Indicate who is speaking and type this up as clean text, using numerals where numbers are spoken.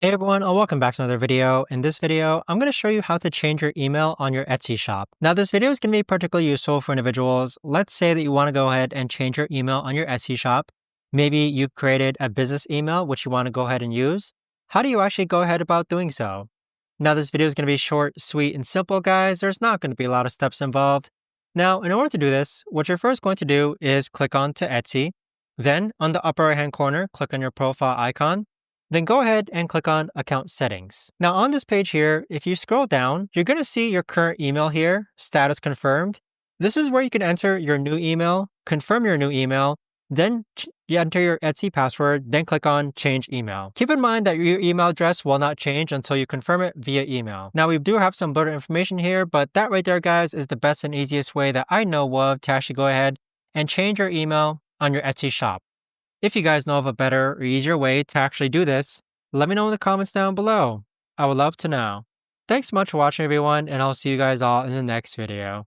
Speaker 1: Hey everyone, and welcome back to another video. In this video, I'm going to show you how to change your email on your Etsy shop. Now, this video is going to be particularly useful for individuals. Let's say that you want to go ahead and change your email on your Etsy shop. Maybe you've created a business email, which you want to go ahead and use. How do you actually go ahead about doing so? Now, this video is going to be short, sweet, and simple, guys. There's not going to be a lot of steps involved. Now, in order to do this, what you're first going to do is click on to Etsy. Then, on the upper right-hand corner, click on your profile icon. Then go ahead and click on Account Settings. Now on this page here, if you scroll down, you're going to see your current email here, status confirmed. This is where you can enter your new email, confirm your new email, then you enter your Etsy password, then click on Change Email. Keep in mind that your email address will not change until you confirm it via email. Now we do have some blurred information here, but that right there, guys, is the best and easiest way that I know of to actually go ahead and change your email on your Etsy shop. If you guys know of a better or easier way to actually do this, let me know in the comments down below. I would love to know. Thanks so much for watching, everyone, and I'll see you guys all in the next video.